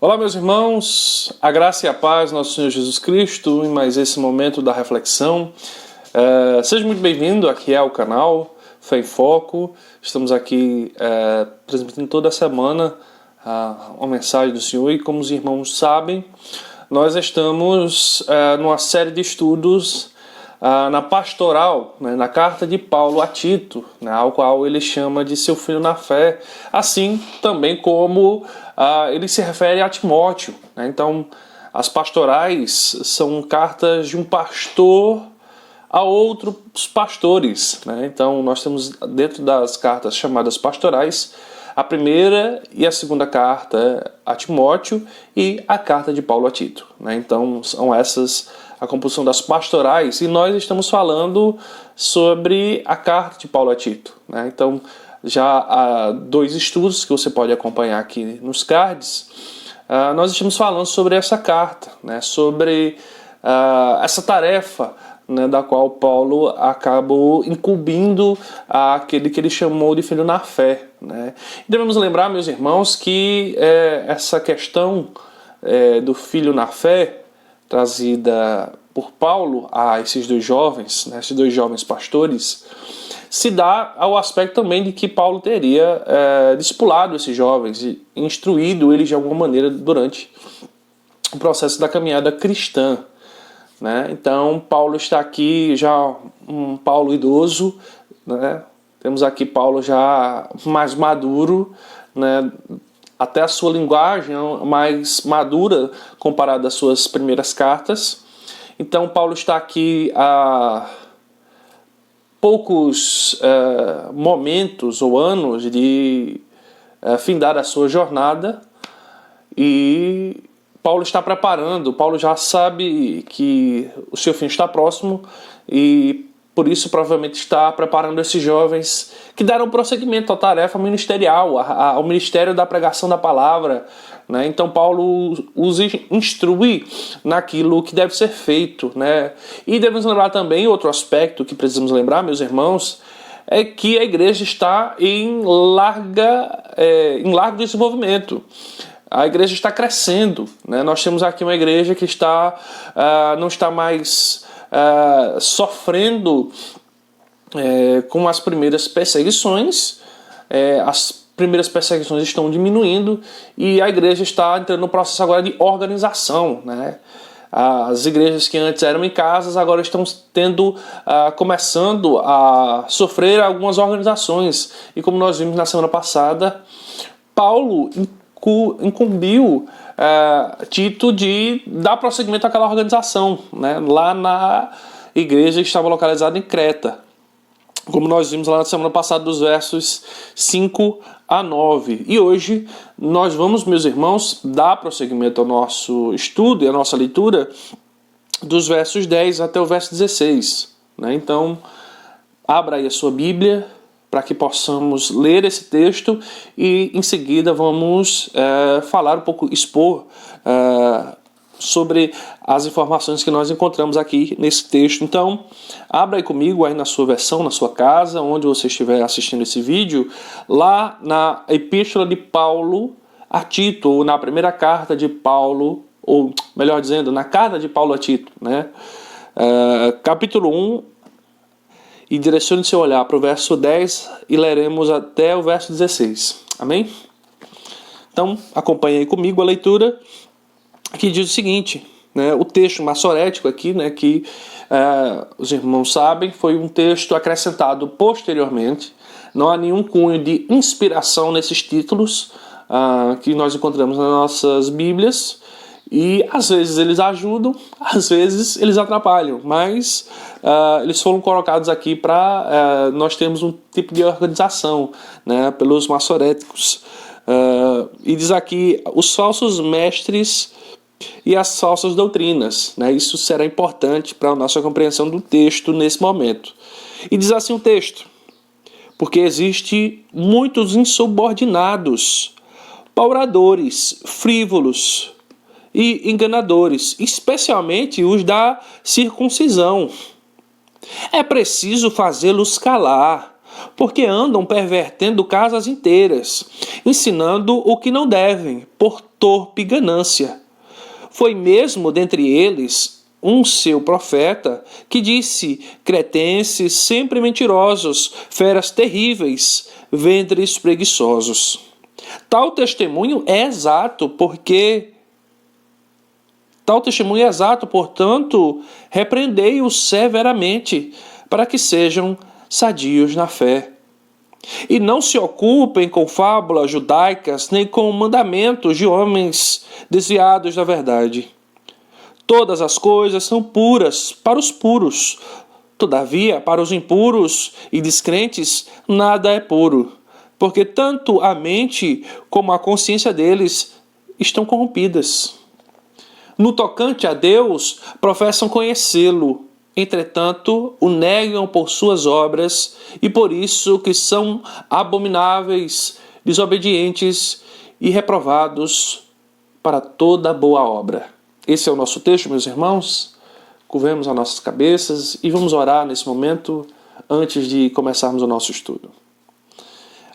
Olá, meus irmãos, a graça e a paz do nosso Senhor Jesus Cristo em mais esse momento da reflexão. Seja muito bem-vindo aqui ao canal Fé em Foco. Estamos aqui transmitindo toda semana uma mensagem do Senhor e, como os irmãos sabem, nós estamos numa série de estudos na pastoral, na carta de Paulo a Tito, ao qual ele chama de seu filho na fé, assim também como ele se refere a Timóteo. Então, as pastorais são cartas de um pastor a outros pastores. Então, nós temos dentro das cartas chamadas pastorais a primeira e a segunda carta a Timóteo e a carta de Paulo a Tito. Então, são essas a composição das pastorais, e nós estamos falando sobre a carta de Paulo a Tito. Então, já há 2 estudos que você pode acompanhar aqui nos cards. Nós estamos falando sobre essa carta, sobre essa tarefa, da qual Paulo acabou incumbindo aquele que ele chamou de filho na fé. E devemos lembrar, meus irmãos, que essa questão do filho na fé, trazida por Paulo a esses 2 jovens, esses 2 jovens pastores, se dá ao aspecto também de que Paulo teria discipulado esses jovens e instruído eles de alguma maneira durante o processo da caminhada cristã. Então, Paulo está aqui já um Paulo idoso, temos aqui Paulo já mais maduro, até a sua linguagem mais madura comparada às suas primeiras cartas. Então, Paulo está aqui há poucos momentos ou anos de findar a sua jornada, e Paulo está preparando, Paulo já sabe que o seu fim está próximo, e por isso provavelmente está preparando esses jovens que darão prosseguimento à tarefa ministerial, ao ministério da pregação da palavra. Então Paulo os instrui naquilo que deve ser feito. E devemos lembrar também outro aspecto que precisamos lembrar, meus irmãos, é que a igreja está em largo desenvolvimento. A igreja está crescendo. Nós temos aqui uma igreja que não está mais sofrendo com as primeiras perseguições. As primeiras perseguições estão diminuindo e a igreja está entrando no processo agora de organização. As igrejas que antes eram em casas agora estão começando a sofrer algumas organizações. E como nós vimos na semana passada, Paulo incumbiu Tito de dar prosseguimento àquela organização, lá na igreja que estava localizada em Creta, como nós vimos lá na semana passada, dos versos 5 a 9. E hoje nós vamos, meus irmãos, dar prosseguimento ao nosso estudo e à nossa leitura dos versos 10 até o verso 16. Então, abra aí a sua Bíblia para que possamos ler esse texto e em seguida vamos falar um pouco, expor sobre as informações que nós encontramos aqui nesse texto. Então, abra aí comigo aí na sua versão, na sua casa, onde você estiver assistindo esse vídeo, lá na Epístola de Paulo a Tito, ou na primeira carta de Paulo, ou melhor dizendo, na carta de Paulo a Tito, capítulo 1, e direcione seu olhar para o verso 10 e leremos até o verso 16. Amém? Então, acompanhe aí comigo a leitura, que diz o seguinte, o texto massorético aqui, que os irmãos sabem, foi um texto acrescentado posteriormente. Não há nenhum cunho de inspiração nesses títulos que nós encontramos nas nossas Bíblias. E às vezes eles ajudam, às vezes eles atrapalham, mas eles foram colocados aqui para nós termos um tipo de organização, pelos massoréticos. E diz aqui, os falsos mestres e as falsas doutrinas. Isso será importante para a nossa compreensão do texto nesse momento. E diz assim o texto: porque existe muitos insubordinados, pauradores, frívolos e enganadores, especialmente os da circuncisão. É preciso fazê-los calar, porque andam pervertendo casas inteiras, ensinando o que não devem, por torpe ganância. Foi mesmo dentre eles um seu profeta que disse: cretenses sempre mentirosos, feras terríveis, ventres preguiçosos. Tal testemunho é exato, portanto, repreendei-os severamente, para que sejam sadios na fé. E não se ocupem com fábulas judaicas, nem com mandamentos de homens desviados da verdade. Todas as coisas são puras para os puros. Todavia, para os impuros e descrentes, nada é puro, porque tanto a mente como a consciência deles estão corrompidas. No tocante a Deus, professam conhecê-lo, entretanto, o negam por suas obras, e por isso que são abomináveis, desobedientes e reprovados para toda boa obra. Esse é o nosso texto, meus irmãos. Curvemos as nossas cabeças e vamos orar nesse momento antes de começarmos o nosso estudo.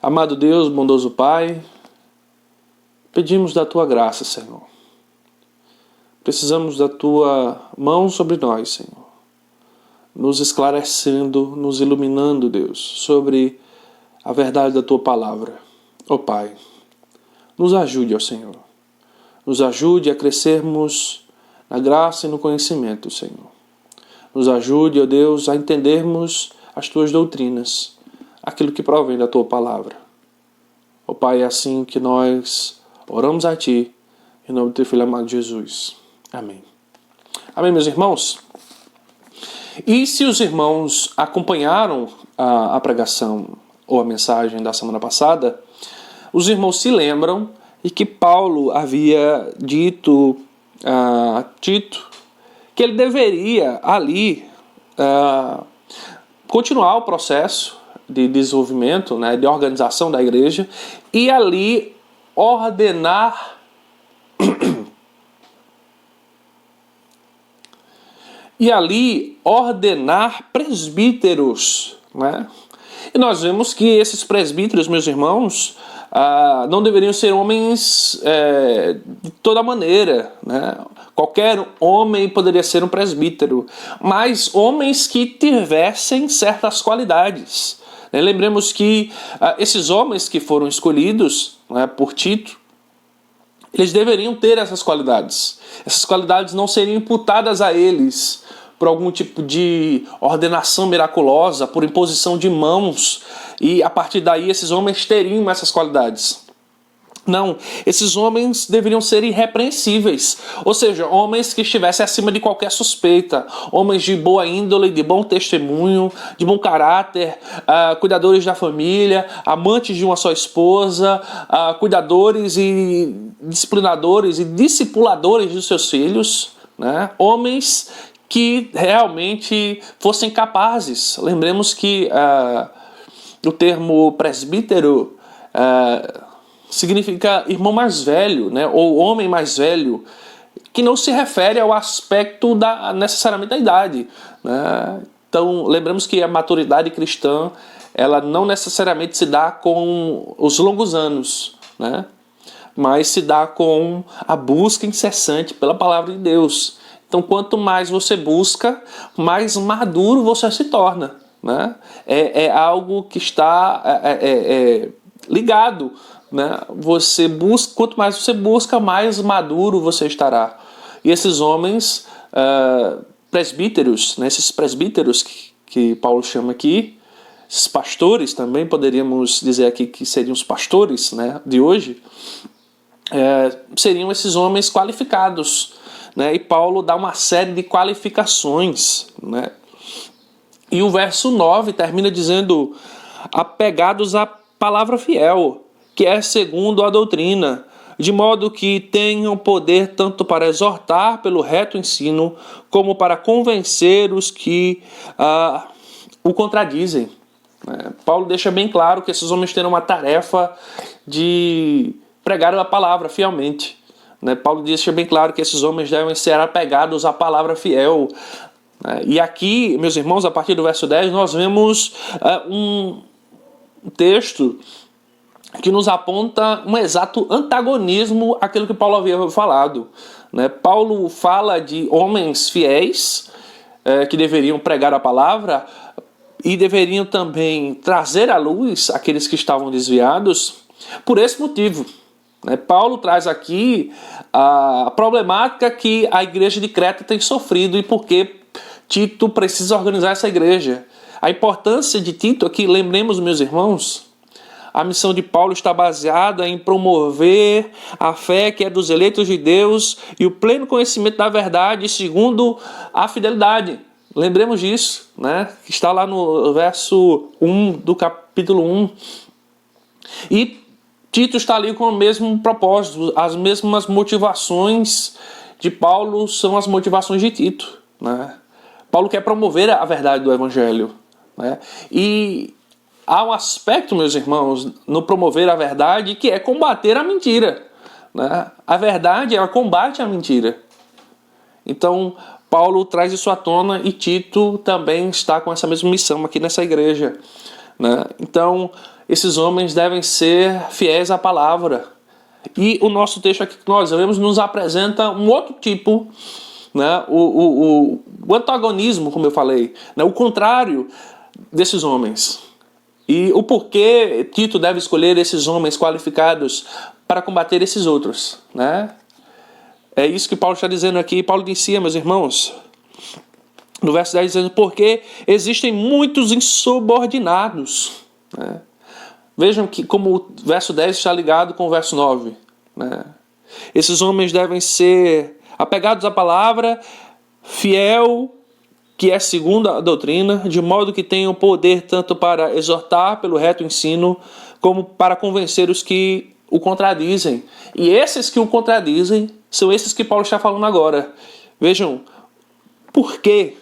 Amado Deus, bondoso Pai, pedimos da Tua graça, Senhor. Precisamos da Tua mão sobre nós, Senhor, nos esclarecendo, nos iluminando, Deus, sobre a verdade da Tua palavra. Ó Pai, nos ajude, ó Senhor. Nos ajude a crescermos na graça e no conhecimento, Senhor. Nos ajude, ó Deus, a entendermos as Tuas doutrinas, aquilo que provém da Tua palavra. Ó Pai, é assim que nós oramos a Ti, em nome do Teu Filho amado Jesus. Amém. Amém, meus irmãos? E se os irmãos acompanharam a pregação ou a mensagem da semana passada, os irmãos se lembram e que Paulo havia dito a Tito que ele deveria ali continuar o processo de desenvolvimento, né, de organização da igreja e ali ordenar presbíteros, né? E nós vemos que esses presbíteros, meus irmãos, não deveriam ser homens de toda maneira, né? Qualquer homem poderia ser um presbítero, mas homens que tivessem certas qualidades. Lembremos que esses homens que foram escolhidos, né, por Tito, eles deveriam ter essas qualidades. Essas qualidades não seriam imputadas a eles por algum tipo de ordenação miraculosa, por imposição de mãos, e a partir daí esses homens teriam essas qualidades. Não, esses homens deveriam ser irrepreensíveis, ou seja, homens que estivessem acima de qualquer suspeita, homens de boa índole, de bom testemunho, de bom caráter, cuidadores da família, amantes de uma só esposa, cuidadores e disciplinadores e discipuladores dos seus filhos, né? Homens que realmente fossem capazes. Lembremos que o termo presbítero significa irmão mais velho, né, ou homem mais velho, que não se refere ao aspecto necessariamente da idade, né? Então, lembramos que a maturidade cristã ela não necessariamente se dá com os longos anos, né? Mas se dá com a busca incessante pela palavra de Deus. Então, quanto mais você busca, mais maduro você se torna, né? É algo que está ligado, né? Você busca, quanto mais você busca, mais maduro você estará. E esses homens presbíteros, né? Esses presbíteros que Paulo chama aqui, esses pastores também, poderíamos dizer aqui que seriam os pastores, né, de hoje, seriam esses homens qualificados, né? E Paulo dá uma série de qualificações, né? E o verso 9 termina dizendo: apegados à palavra fiel, que é segundo a doutrina, de modo que tenham poder tanto para exortar pelo reto ensino, como para convencer os que o contradizem. Paulo deixa bem claro que esses homens terão uma tarefa de pregar a palavra fielmente. Paulo deixa bem claro que esses homens devem ser apegados à palavra fiel. E aqui, meus irmãos, a partir do verso 10, nós vemos texto que nos aponta um exato antagonismo àquilo que Paulo havia falado, né? Paulo fala de homens fiéis que deveriam pregar a palavra e deveriam também trazer à luz aqueles que estavam desviados por esse motivo, né? Paulo traz aqui a problemática que a igreja de Creta tem sofrido e por que Tito precisa organizar essa igreja. A importância de Tito aqui, lembremos, meus irmãos, a missão de Paulo está baseada em promover a fé que é dos eleitos de Deus e o pleno conhecimento da verdade segundo a fidelidade. Lembremos disso, né? Está lá no verso 1 do capítulo 1. E Tito está ali com o mesmo propósito, as mesmas motivações de Paulo são as motivações de Tito, né? Paulo quer promover a verdade do Evangelho, né? E há um aspecto, meus irmãos, no promover a verdade que é combater a mentira, né? A verdade, ela combate a mentira. Então, Paulo traz isso à tona e Tito também está com essa mesma missão aqui nessa igreja, né? Então, esses homens devem ser fiéis à palavra. E o nosso texto aqui que nós vemos nos apresenta um outro tipo, né? O antagonismo, como eu falei, né? O contrário desses homens. E o porquê Tito deve escolher esses homens qualificados para combater esses outros, né? É isso que Paulo está dizendo aqui. Paulo inicia, meus irmãos, no verso 10, dizendo: porque existem muitos insubordinados, né? Vejam que como o verso 10 está ligado com o verso 9, né? Esses homens devem ser apegados à palavra, fiel, que é segundo a doutrina, de modo que tenham poder tanto para exortar pelo reto ensino, como para convencer os que o contradizem. E esses que o contradizem são esses que Paulo está falando agora. Vejam, por que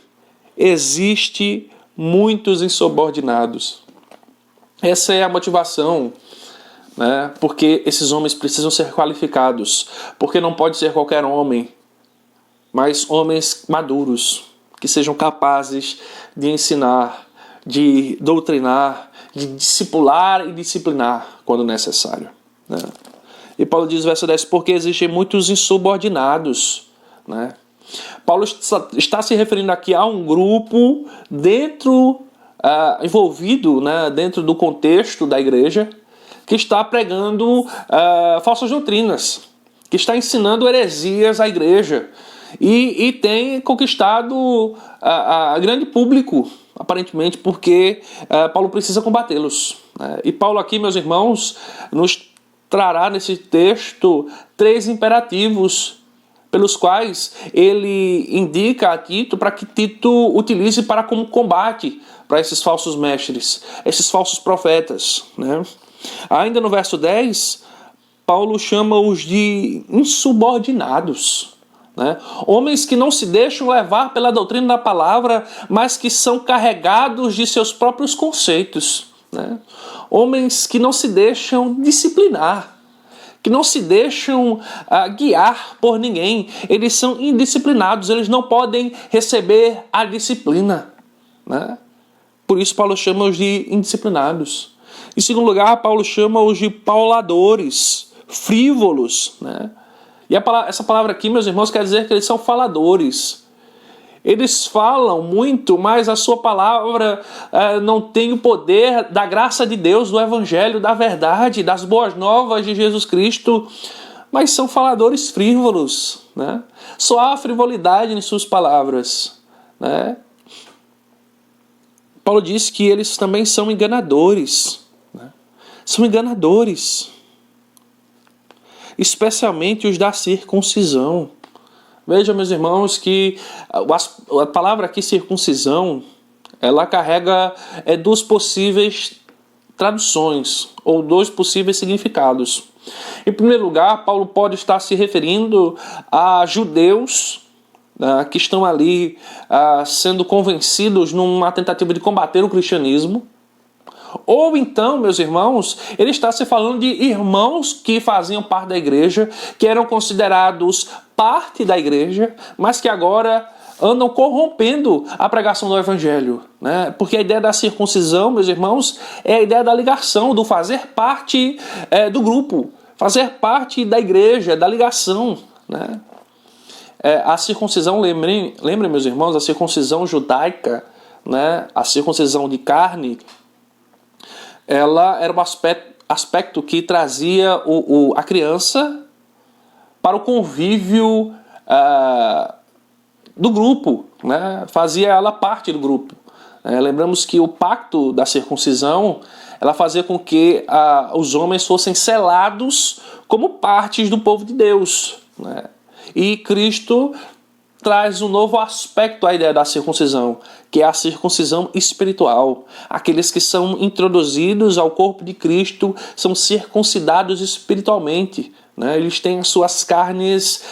existe muitos insubordinados? Essa é a motivação, né? Porque esses homens precisam ser qualificados. Porque não pode ser qualquer homem, mas homens maduros, que sejam capazes de ensinar, de doutrinar, de discipular e disciplinar quando necessário, né? E Paulo diz, verso 10, porque existem muitos insubordinados, né? Paulo está se referindo aqui a um grupo envolvido, né, dentro do contexto da igreja, que está pregando falsas doutrinas, que está ensinando heresias à igreja, e tem conquistado a grande público, aparentemente, porque Paulo precisa combatê-los, né? E Paulo aqui, meus irmãos, nos trará nesse texto 3 imperativos pelos quais ele indica a Tito para que Tito utilize para como combate para esses falsos mestres, esses falsos profetas, né? Ainda no verso 10, Paulo chama-os de insubordinados, né? Homens que não se deixam levar pela doutrina da palavra, mas que são carregados de seus próprios conceitos, né? Homens que não se deixam disciplinar, que não se deixam guiar por ninguém. Eles são indisciplinados, eles não podem receber a disciplina, né? Por isso Paulo chama-os de indisciplinados. Em segundo lugar, Paulo chama-os de pauladores, frívolos, né? E essa palavra aqui, meus irmãos, quer dizer que eles são faladores. Eles falam muito, mas a sua palavra não tem o poder da graça de Deus, do Evangelho, da verdade, das boas novas de Jesus Cristo, mas são faladores frívolos, né? Só há frivolidade em suas palavras, né? Paulo diz que eles também são enganadores, né? São enganadores, especialmente os da circuncisão. Veja, meus irmãos, que a palavra aqui, circuncisão, ela carrega 2 possíveis traduções, ou 2 possíveis significados. Em primeiro lugar, Paulo pode estar se referindo a judeus que estão ali sendo convencidos numa tentativa de combater o cristianismo. Ou então, meus irmãos, ele está se falando de irmãos que faziam parte da igreja, que eram considerados parte da igreja, mas que agora andam corrompendo a pregação do Evangelho, né? Porque a ideia da circuncisão, meus irmãos, é a ideia da ligação, do fazer parte do grupo, fazer parte da igreja, da ligação, né? A circuncisão, lembrem, meus irmãos, a circuncisão judaica, né? A circuncisão de carne, ela era um aspecto que trazia a criança para o convívio do grupo, né? Fazia ela parte do grupo. Lembramos que o pacto da circuncisão, ela fazia com que os homens fossem selados como partes do povo de Deus, né? E Cristo traz um novo aspecto à ideia da circuncisão, que é a circuncisão espiritual. Aqueles que são introduzidos ao corpo de Cristo são circuncidados espiritualmente, né? Eles têm as suas carnes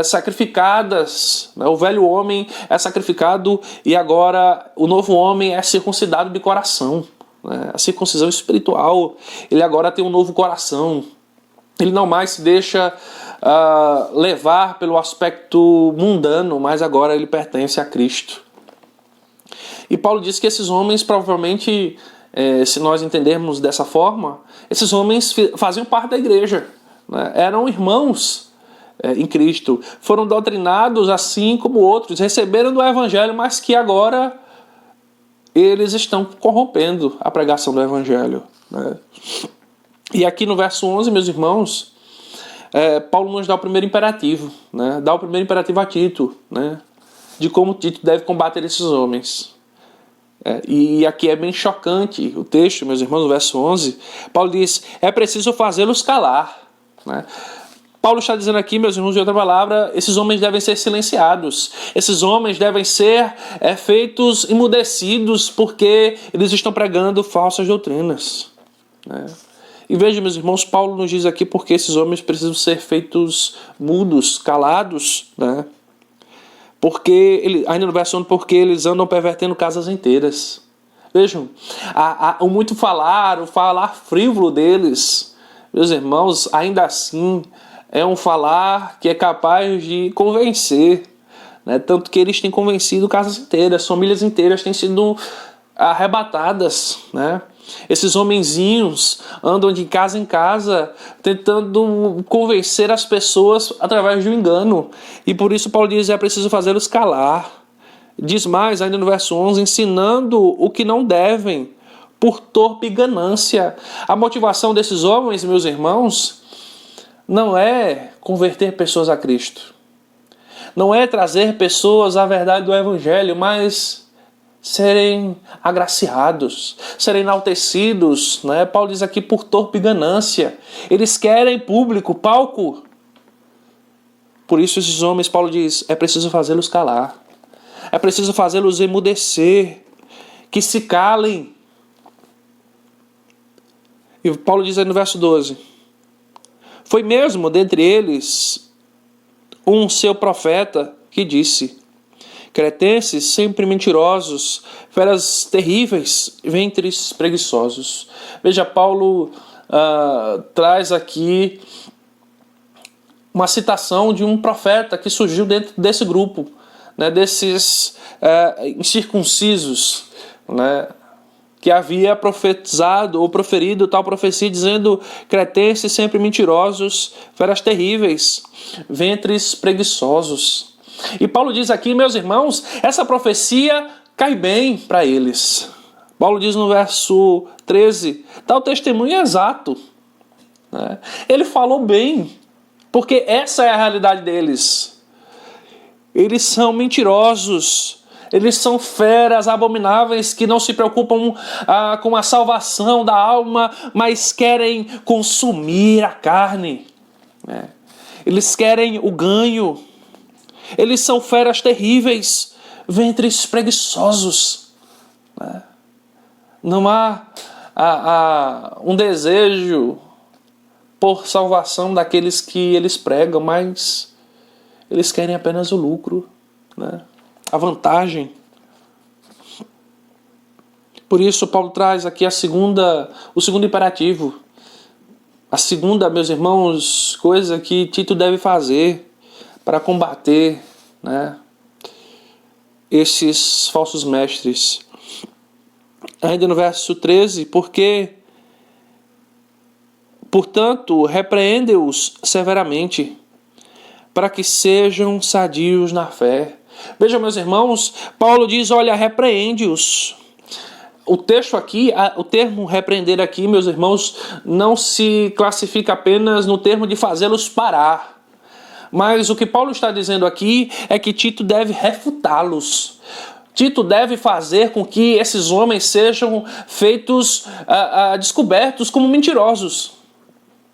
sacrificadas, né? O velho homem é sacrificado e agora o novo homem é circuncidado de coração, né? A circuncisão espiritual, ele agora tem um novo coração. Ele não mais se deixa levar pelo aspecto mundano, mas agora ele pertence a Cristo. E Paulo diz que esses homens provavelmente, se nós entendermos dessa forma, esses homens faziam parte da igreja, né? Eram irmãos em Cristo, foram doutrinados assim como outros, receberam do Evangelho, mas que agora eles estão corrompendo a pregação do Evangelho, né? E aqui no verso 11, meus irmãos, Paulo nos dá o primeiro imperativo, né? Dá o primeiro imperativo a Tito, né? De como Tito deve combater esses homens. E aqui é bem chocante o texto, meus irmãos, no verso 11. Paulo diz, é preciso fazê-los calar, né? Paulo está dizendo aqui, meus irmãos, de outra palavra, esses homens devem ser silenciados. Esses homens devem ser feitos emudecidos porque eles estão pregando falsas doutrinas, né? E veja, meus irmãos, Paulo nos diz aqui porque esses homens precisam ser feitos mudos, calados, né? Porque, ainda no verso 1, porque eles andam pervertendo casas inteiras. Vejam, o muito falar, o falar frívolo deles, meus irmãos, ainda assim, é um falar que é capaz de convencer, né? Tanto que eles têm convencido casas inteiras, famílias inteiras têm sido arrebatadas, né? Esses homenzinhos andam de casa em casa tentando convencer as pessoas através de um engano. E por isso Paulo diz, é preciso fazê-los calar. Diz mais, ainda no verso 11, ensinando o que não devem, por torpe ganância. A motivação desses homens, meus irmãos, não é converter pessoas a Cristo. Não é trazer pessoas à verdade do Evangelho, mas serem agraciados, serem enaltecidos, né? Paulo diz aqui por torpe ganância. Eles querem público, palco. Por isso esses homens, Paulo diz, é preciso fazê-los calar. É preciso fazê-los emudecer, que se calem. E Paulo diz aí no verso 12, foi mesmo dentre eles um seu profeta que disse, cretenses sempre mentirosos, feras terríveis, ventres preguiçosos. Veja, Paulo traz aqui uma citação de um profeta que surgiu dentro desse grupo, né, desses incircuncisos, né, que havia profetizado ou proferido tal profecia dizendo cretenses sempre mentirosos, feras terríveis, ventres preguiçosos. E Paulo diz aqui, meus irmãos, essa profecia cai bem para eles. Paulo diz no verso 13, tal testemunho é exato, né? Ele falou bem, porque essa é a realidade deles. Eles são mentirosos, eles são feras abomináveis que não se preocupam com a salvação da alma, mas querem consumir a carne, né? Eles querem o ganho. Eles são feras terríveis, ventres preguiçosos, né? Não há um desejo por salvação daqueles que eles pregam, mas eles querem apenas o lucro, né? A vantagem. Por isso Paulo traz aqui o segundo imperativo. A segunda, meus irmãos, coisa que Tito deve fazer para combater, né, esses falsos mestres. Ainda no verso 13, porque, portanto, repreende-os severamente, para que sejam sadios na fé. Veja, meus irmãos, Paulo diz, olha, repreende-os. O texto aqui, o termo repreender aqui, meus irmãos, não se classifica apenas no termo de fazê-los parar. Mas o que Paulo está dizendo aqui é que Tito deve refutá-los. Tito deve fazer com que esses homens sejam feitos, descobertos como mentirosos.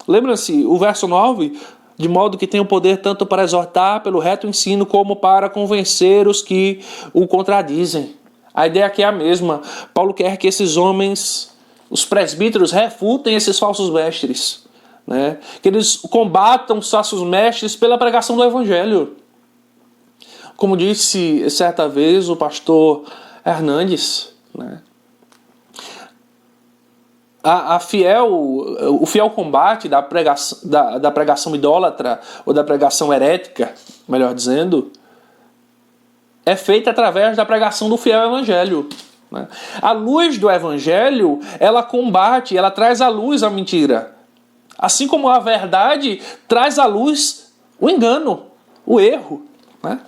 Lembra-se o verso 9? De modo que tem o poder tanto para exortar pelo reto ensino, como para convencer os que o contradizem. A ideia aqui é a mesma. Paulo quer que esses homens, os presbíteros, refutem esses falsos mestres, né? Que eles combatam os falsos mestres pela pregação do Evangelho. Como disse certa vez o pastor Hernandes, né? O fiel combate da pregação idólatra, ou da pregação herética, melhor dizendo, é feita através da pregação do fiel evangelho, né? A luz do evangelho, ela combate, ela traz à luz a mentira. Assim como a verdade traz à luz o engano, o erro, né?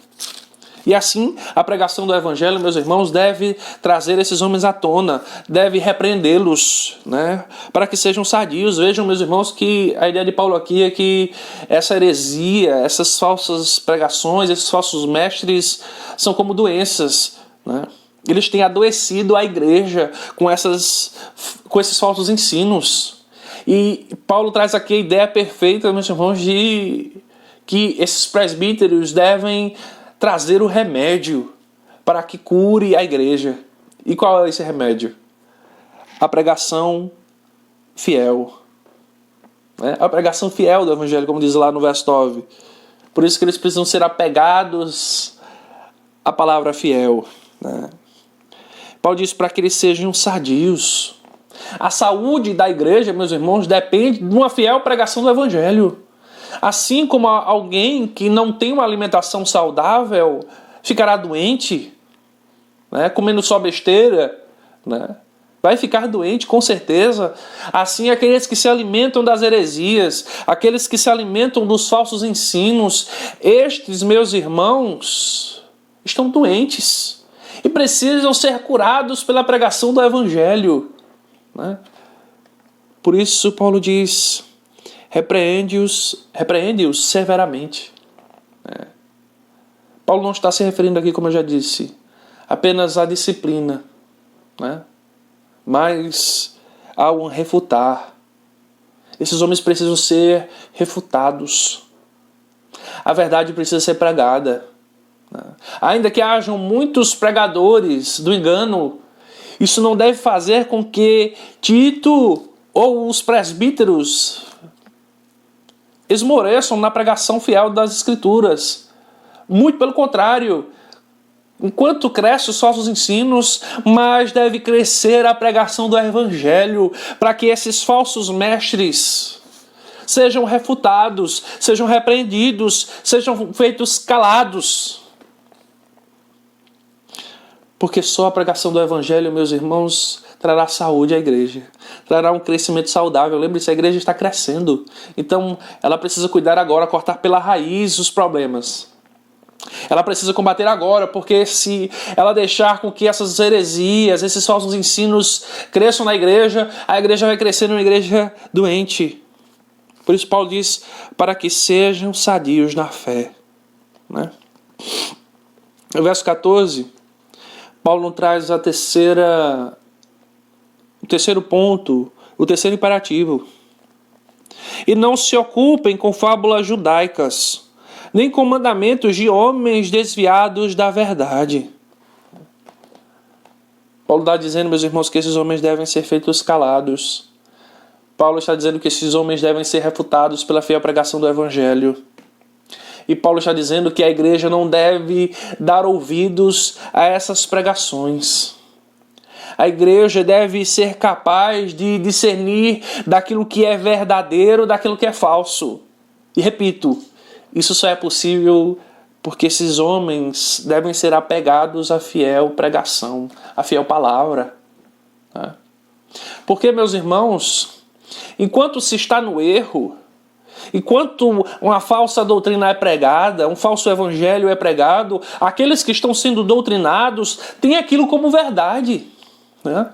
E assim, a pregação do Evangelho, meus irmãos, deve trazer esses homens à tona, deve repreendê-los, né, para que sejam sadios. Vejam, meus irmãos, que a ideia de Paulo aqui é que essa heresia, essas falsas pregações, esses falsos mestres são como doenças, né? Eles têm adoecido a igreja com esses falsos ensinos. E Paulo traz aqui a ideia perfeita, meus irmãos, de que esses presbíteros devem trazer o remédio para que cure a igreja. E qual é esse remédio? A pregação fiel. A pregação fiel do Evangelho, como diz lá no verso 9. Por isso que eles precisam ser apegados à palavra fiel, né? Paulo diz para que eles sejam sadios. A saúde da igreja, meus irmãos, depende de uma fiel pregação do Evangelho. Assim como alguém que não tem uma alimentação saudável ficará doente, né, comendo só besteira, né, vai ficar doente com certeza. Assim, aqueles que se alimentam das heresias, aqueles que se alimentam dos falsos ensinos, estes, meus irmãos, estão doentes e precisam ser curados pela pregação do Evangelho, né? Por isso Paulo diz: repreende-os severamente. Paulo não está se referindo aqui, como eu já disse, apenas à disciplina, né? Mas a um refutar. Esses homens precisam ser refutados. A verdade precisa ser pregada, né? Ainda que hajam muitos pregadores do engano, isso não deve fazer com que Tito ou os presbíteros esmoreçam na pregação fiel das Escrituras. Muito pelo contrário. Enquanto cresce os falsos ensinos, mais deve crescer a pregação do Evangelho, para que esses falsos mestres sejam refutados, sejam repreendidos, sejam feitos calados. Porque só a pregação do Evangelho, meus irmãos, trará saúde à igreja, trará um crescimento saudável. Lembre-se, a igreja está crescendo, então ela precisa cuidar agora, cortar pela raiz os problemas. Ela precisa combater agora, porque se ela deixar com que essas heresias, esses falsos ensinos cresçam na igreja, a igreja vai crescer numa igreja doente. Por isso Paulo diz, para que sejam sadios na fé, né? No verso 14, Paulo traz o terceiro ponto, o terceiro imperativo. E não se ocupem com fábulas judaicas, nem com mandamentos de homens desviados da verdade. Paulo está dizendo, meus irmãos, que esses homens devem ser feitos calados. Paulo está dizendo que esses homens devem ser refutados pela fiel pregação do Evangelho. E Paulo está dizendo que a igreja não deve dar ouvidos a essas pregações. A igreja deve ser capaz de discernir daquilo que é verdadeiro, daquilo que é falso. E repito, isso só é possível Porque esses homens devem ser apegados à fiel pregação, à fiel palavra. Né? Porque, meus irmãos, enquanto se está no erro, enquanto uma falsa doutrina é pregada, um falso evangelho é pregado, aqueles que estão sendo doutrinados têm aquilo como verdade. Né?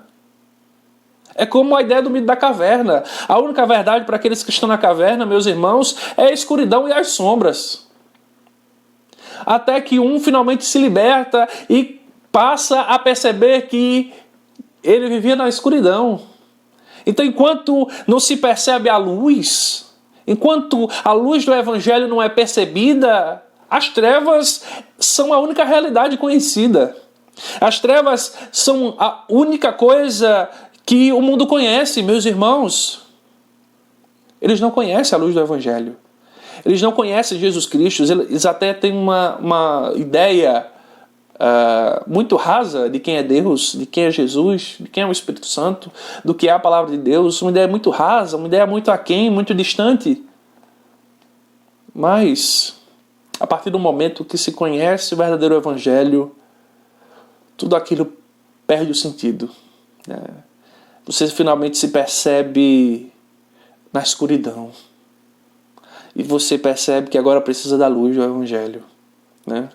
É como a ideia do mito da caverna. A única verdade para aqueles que estão na caverna, meus irmãos, é a escuridão e as sombras. Até que um finalmente se liberta e passa a perceber que ele vivia na escuridão. Então, enquanto não se percebe a luz, enquanto a luz do evangelho não é percebida, as trevas são a única realidade conhecida. As trevas são a única coisa que o mundo conhece, meus irmãos. Eles não conhecem a luz do evangelho. Eles não conhecem Jesus Cristo. Eles até têm uma ideia muito rasa de quem é Deus, de quem é Jesus, de quem é o Espírito Santo, do que é a palavra de Deus. Uma ideia muito rasa, uma ideia muito aquém, muito distante. Mas, a partir do momento que se conhece o verdadeiro evangelho, tudo aquilo perde o sentido. Você finalmente se percebe na escuridão. E você percebe que agora precisa da luz do evangelho. Né?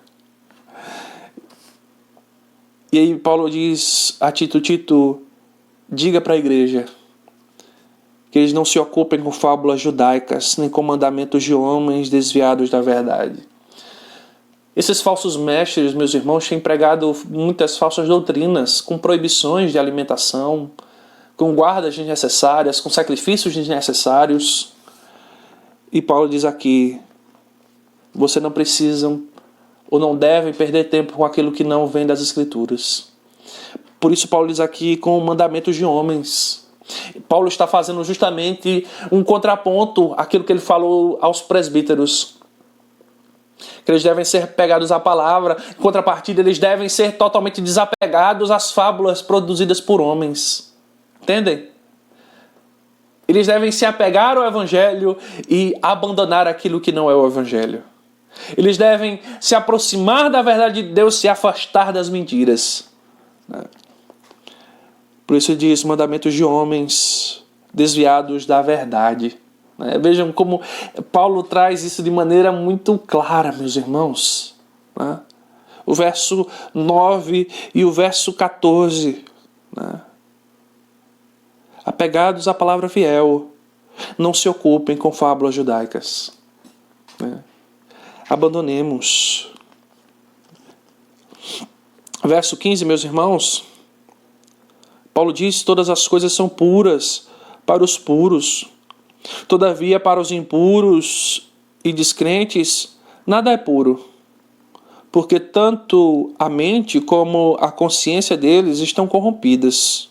E aí Paulo diz a Tito, diga para a igreja que eles não se ocupem com fábulas judaicas, nem com mandamentos de homens desviados da verdade. Esses falsos mestres, meus irmãos, têm pregado muitas falsas doutrinas, com proibições de alimentação, com guardas desnecessárias, com sacrifícios desnecessários. E Paulo diz aqui, você não precisam ou não devem perder tempo com aquilo que não vem das Escrituras. Por isso Paulo diz aqui com mandamentos de homens. Paulo está fazendo justamente um contraponto àquilo que ele falou aos presbíteros. Que eles devem ser pegados à palavra, em contrapartida eles devem ser totalmente desapegados às fábulas produzidas por homens. Entendem? Eles devem se apegar ao evangelho e abandonar aquilo que não é o evangelho. Eles devem se aproximar da verdade de Deus, se afastar das mentiras. Por isso diz mandamentos de homens desviados da verdade. Vejam como Paulo traz isso de maneira muito clara, meus irmãos. O verso 9 e o verso 14. Apegados à palavra fiel, não se ocupem com fábulas judaicas. Abandonemos. Verso 15, meus irmãos. Paulo diz, todas as coisas são puras para os puros. Todavia, para os impuros e descrentes, nada é puro. Porque tanto a mente como a consciência deles estão corrompidas.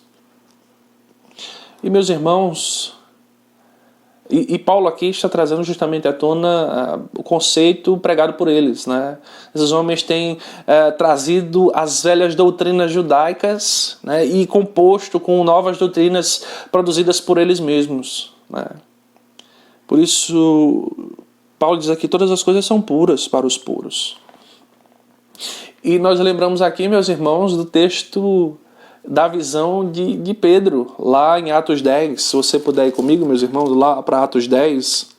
E meus irmãos, e Paulo aqui está trazendo justamente à tona o conceito pregado por eles. Esses homens têm trazido as velhas doutrinas judaicas e composto com novas doutrinas produzidas por eles mesmos. Por isso, Paulo diz aqui, todas as coisas são puras para os puros. E nós lembramos aqui, meus irmãos, do texto da visão de Pedro, lá em Atos 10. Se você puder ir comigo, meus irmãos, lá para Atos 10.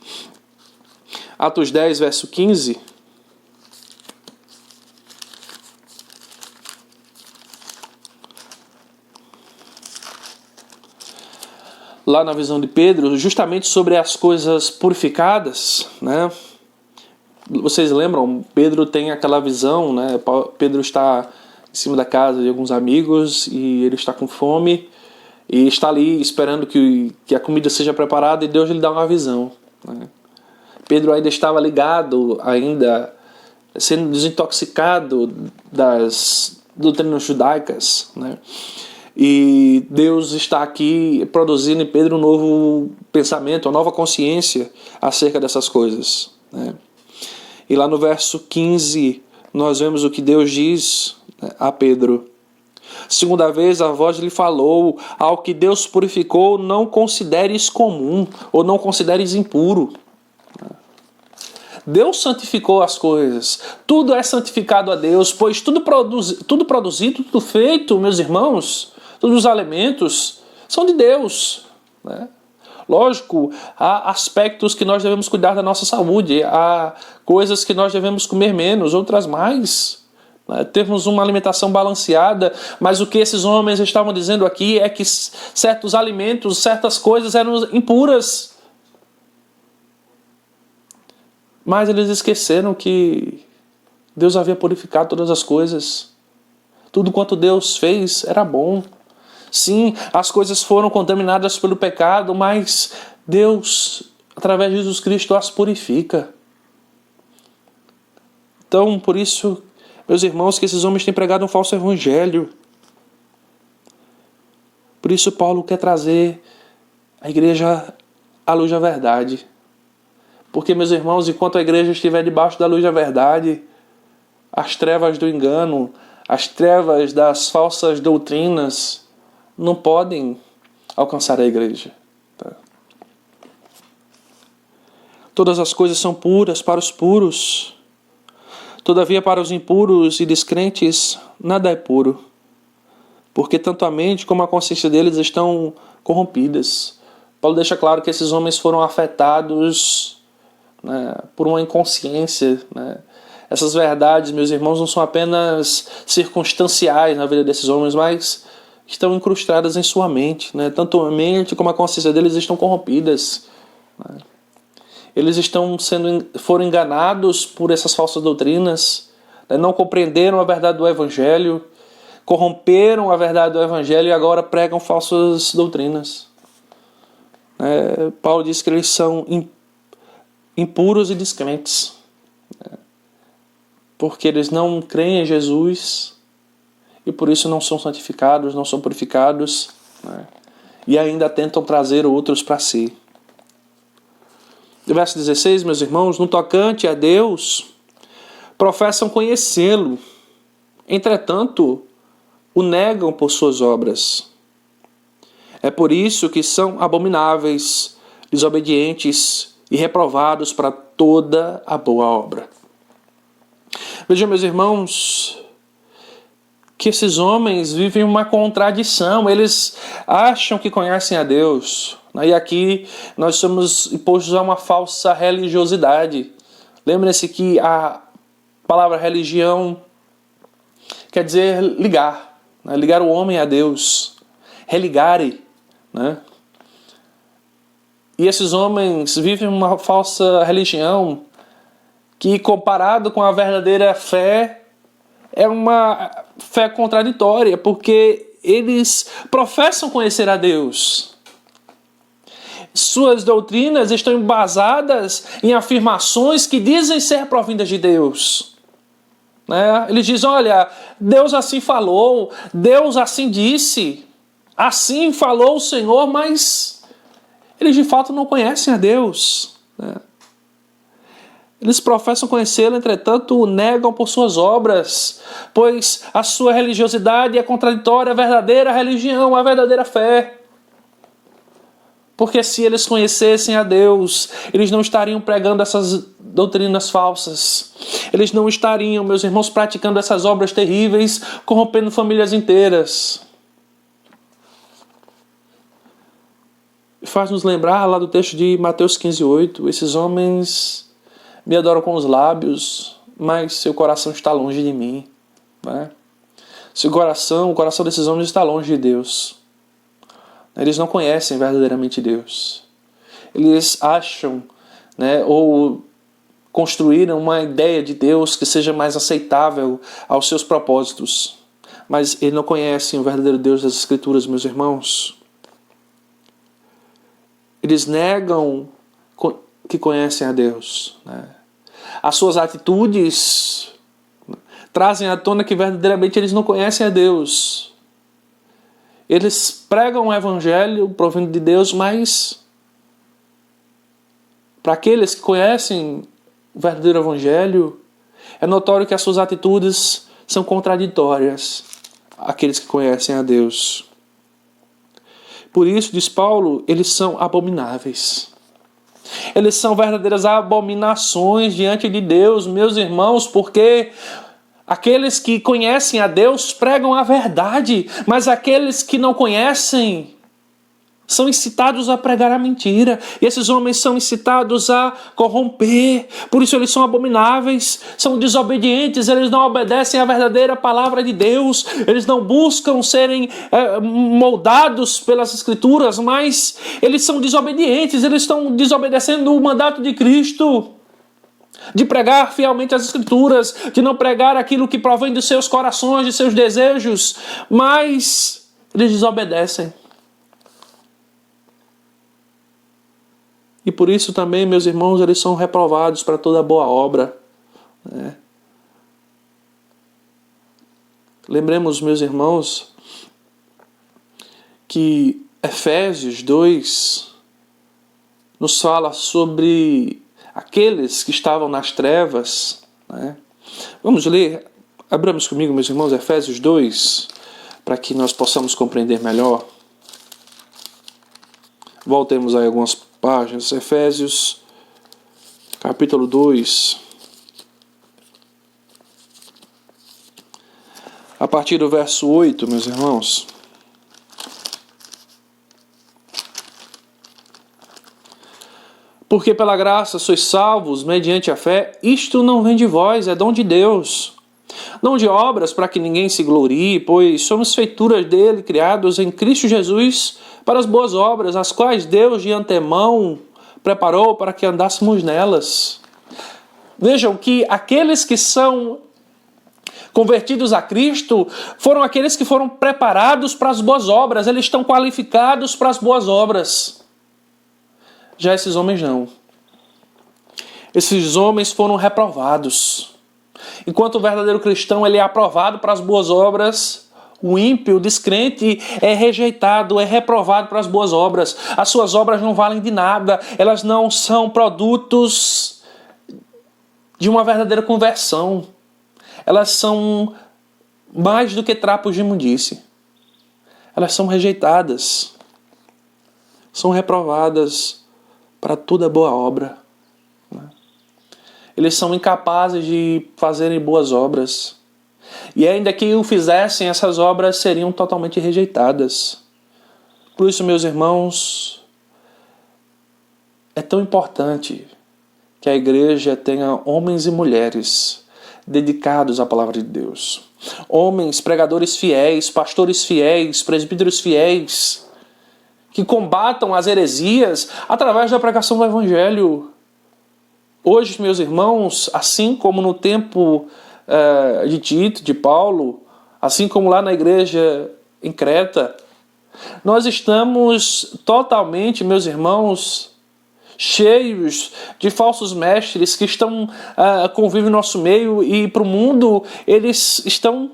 Atos 10, verso 15. Lá na visão de Pedro, justamente sobre as coisas purificadas, Vocês lembram? Pedro tem aquela visão, Pedro está em cima da casa de alguns amigos e ele está com fome e está ali esperando que a comida seja preparada e Deus lhe dá uma visão. Pedro ainda estava ligado, ainda sendo desintoxicado das doutrinas judaicas, E Deus está aqui produzindo em Pedro um novo pensamento, uma nova consciência acerca dessas coisas. E lá no verso 15 nós vemos o que Deus diz a Pedro. Segunda vez a voz lhe falou, ao que Deus purificou não consideres comum, ou não consideres impuro. Deus santificou as coisas. Tudo é santificado a Deus, pois tudo produzido, tudo feito, meus irmãos, todos os alimentos são de Deus, né? Lógico, há aspectos que nós devemos cuidar da nossa saúde, há coisas que nós devemos comer menos, outras mais, né? Termos uma alimentação balanceada, mas o que esses homens estavam dizendo aqui é que certos alimentos, certas coisas eram impuras. Mas eles esqueceram que Deus havia purificado todas as coisas. Tudo quanto Deus fez era bom. Sim, as coisas foram contaminadas pelo pecado, mas Deus, através de Jesus Cristo, as purifica. Então, por isso, meus irmãos, que esses homens têm pregado um falso evangelho. Por isso, Paulo quer trazer a igreja à luz da verdade. Porque, meus irmãos, enquanto a igreja estiver debaixo da luz da verdade, as trevas do engano, as trevas das falsas doutrinas não podem alcançar a igreja. Tá? Todas as coisas são puras para os puros. Todavia, para os impuros e descrentes, nada é puro. Porque tanto a mente como a consciência deles estão corrompidas. Paulo deixa claro que esses homens foram afetados, né, por uma inconsciência, né? Essas verdades, meus irmãos, não são apenas circunstanciais na vida desses homens, mas estão incrustadas em sua mente, né? Tanto a mente como a consciência deles estão corrompidas, né? Eles foram enganados por essas falsas doutrinas, né? Não compreenderam a verdade do Evangelho, corromperam a verdade do Evangelho e agora pregam falsas doutrinas. Paulo diz que eles são impuros e descrentes, né? Porque eles não creem em Jesus e por isso não são santificados, não são purificados, né? E ainda tentam trazer outros para si. No verso 16, meus irmãos, no tocante a Deus, professam conhecê-lo, entretanto, o negam por suas obras. É por isso que são abomináveis, desobedientes e reprovados para toda a boa obra. Vejam, meus irmãos, que esses homens vivem uma contradição. Eles acham que conhecem a Deus, né? E aqui nós somos impostos a uma falsa religiosidade. Lembre-se que a palavra religião quer dizer ligar, né? Ligar o homem a Deus, religare, né? E esses homens vivem uma falsa religião que, comparado com a verdadeira fé, é uma fé contraditória, porque eles professam conhecer a Deus. Suas doutrinas estão embasadas em afirmações que dizem ser provindas de Deus, né? Eles dizem, olha, Deus assim falou, Deus assim disse, assim falou o Senhor, mas eles de fato não conhecem a Deus, né? Eles professam conhecê-lo, entretanto, o negam por suas obras, pois a sua religiosidade é contraditória à verdadeira religião, à verdadeira fé. Porque se eles conhecessem a Deus, eles não estariam pregando essas doutrinas falsas. Eles não estariam, meus irmãos, praticando essas obras terríveis, corrompendo famílias inteiras. Faz-nos lembrar lá do texto de Mateus 15:8, esses homens me adoram com os lábios, mas seu coração está longe de mim, né? O coração desses homens está longe de Deus. Eles não conhecem verdadeiramente Deus. Eles acham, né, ou construíram uma ideia de Deus que seja mais aceitável aos seus propósitos. Mas eles não conhecem o verdadeiro Deus das Escrituras, meus irmãos. Eles negam que conhecem a Deus, né? As suas atitudes trazem à tona que verdadeiramente eles não conhecem a Deus. Eles pregam o Evangelho provindo de Deus, mas para aqueles que conhecem o verdadeiro Evangelho, é notório que as suas atitudes são contraditórias àqueles que conhecem a Deus. Por isso, diz Paulo, eles são abomináveis. Eles são verdadeiras abominações diante de Deus, meus irmãos, porque aqueles que conhecem a Deus pregam a verdade, mas aqueles que não conhecem são incitados a pregar a mentira. E esses homens são incitados a corromper. Por isso eles são abomináveis, são desobedientes, eles não obedecem à verdadeira palavra de Deus. Eles não buscam serem moldados pelas Escrituras, mas eles são desobedientes, eles estão desobedecendo o mandato de Cristo, de pregar fielmente as Escrituras, de não pregar aquilo que provém dos seus corações, de seus desejos, mas eles desobedecem. E por isso também, meus irmãos, eles são reprovados para toda boa obra. Né? Lembremos, meus irmãos, que Efésios 2 nos fala sobre aqueles que estavam nas trevas. Né? Vamos ler, abramos comigo, meus irmãos, Efésios 2, para que nós possamos compreender melhor. Voltemos aí algumas páginas. Efésios, capítulo 2. A partir do verso 8, meus irmãos. Porque pela graça sois salvos mediante a fé, isto não vem de vós, é dom de Deus. Não de obras para que ninguém se glorie, pois somos feituras dele, criados em Cristo Jesus, para as boas obras, as quais Deus de antemão preparou para que andássemos nelas. Vejam que aqueles que são convertidos a Cristo foram aqueles que foram preparados para as boas obras, eles estão qualificados para as boas obras. Já esses homens não. Esses homens foram reprovados. Enquanto o verdadeiro cristão ele é aprovado para as boas obras, o ímpio, o descrente, é rejeitado, é reprovado para as boas obras. As suas obras não valem de nada, elas não são produtos de uma verdadeira conversão. Elas são mais do que trapos de imundície. Elas são rejeitadas, são reprovadas para toda boa obra. Eles são incapazes de fazerem boas obras. E ainda que o fizessem, essas obras seriam totalmente rejeitadas. Por isso, meus irmãos, é tão importante que a igreja tenha homens e mulheres dedicados à palavra de Deus. Homens, pregadores fiéis, pastores fiéis, presbíteros fiéis, que combatam as heresias através da pregação do Evangelho. Hoje, meus irmãos, assim como no tempo de Tito, de Paulo, assim como lá na igreja em Creta, nós estamos totalmente, meus irmãos, cheios de falsos mestres que convivem no nosso meio e para o mundo eles estão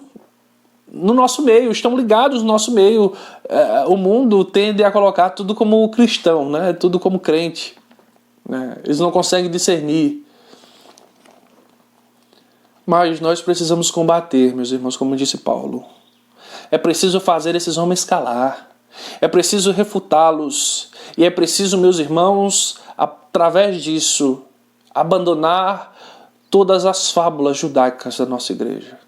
no nosso meio, estão ligados no nosso meio. O mundo tende a colocar tudo como cristão, né? Tudo como crente. Eles não conseguem discernir. Mas nós precisamos combater, meus irmãos, como disse Paulo. É preciso fazer esses homens calar. É preciso refutá-los. E é preciso, meus irmãos, através disso, abandonar todas as fábulas judaicas da nossa igreja.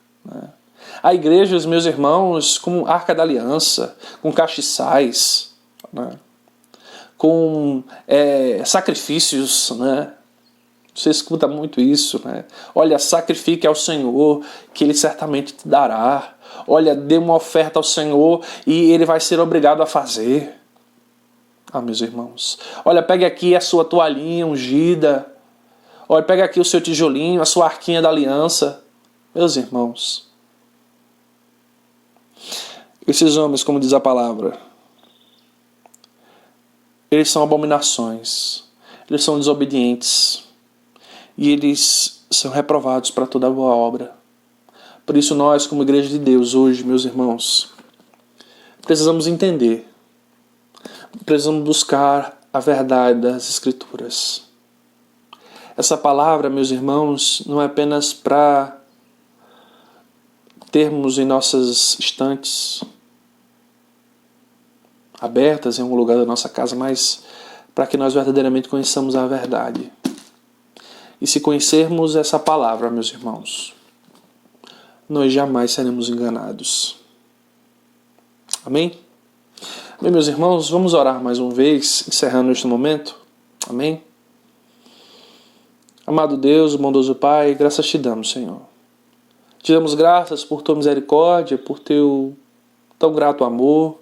Há igrejas, meus irmãos, com Arca da Aliança, com castiçais, com sacrifícios, Você escuta muito isso, Olha, sacrifique ao Senhor, que Ele certamente te dará. Olha, dê uma oferta ao Senhor e Ele vai ser obrigado a fazer. Meus irmãos. Olha, pegue aqui a sua toalhinha ungida. Olha, pegue aqui o seu tijolinho, a sua arquinha da aliança. Meus irmãos. Esses homens, como diz a palavra, eles são abominações. Eles são desobedientes. E eles são reprovados para toda boa obra. Por isso nós, como igreja de Deus, hoje, meus irmãos, precisamos entender. Precisamos buscar a verdade das Escrituras. Essa palavra, meus irmãos, não é apenas para termos em nossas estantes abertas em algum lugar da nossa casa, mas para que nós verdadeiramente conheçamos a verdade. E se conhecermos essa palavra, meus irmãos, nós jamais seremos enganados. Amém? Bem, meus irmãos, vamos orar mais uma vez, encerrando este momento. Amém? Amado Deus, bondoso Pai, graças te damos, Senhor. Te damos graças por tua misericórdia, por teu tão grato amor,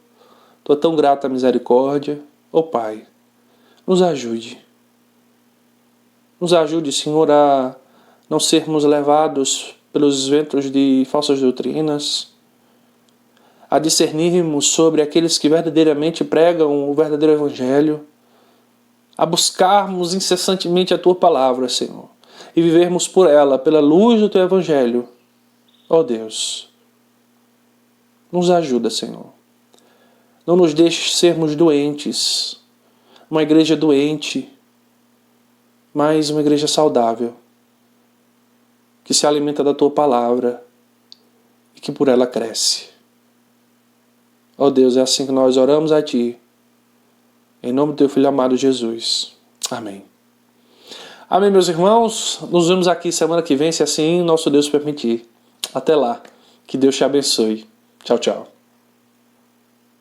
tua tão grata misericórdia. Ó Pai, nos ajude. Nos ajude, Senhor, a não sermos levados pelos ventos de falsas doutrinas, a discernirmos sobre aqueles que verdadeiramente pregam o verdadeiro Evangelho, a buscarmos incessantemente a Tua Palavra, Senhor, e vivermos por ela, pela luz do Teu Evangelho. Ó Deus, nos ajuda, Senhor. Não nos deixes sermos doentes, uma igreja doente, mas uma igreja saudável, que se alimenta da Tua Palavra e que por ela cresce. Ó Deus, é assim que nós oramos a Ti, em nome do Teu Filho amado Jesus. Amém. Amém, meus irmãos. Nos vemos aqui semana que vem, se assim nosso Deus permitir. Até lá. Que Deus te abençoe. Tchau, tchau.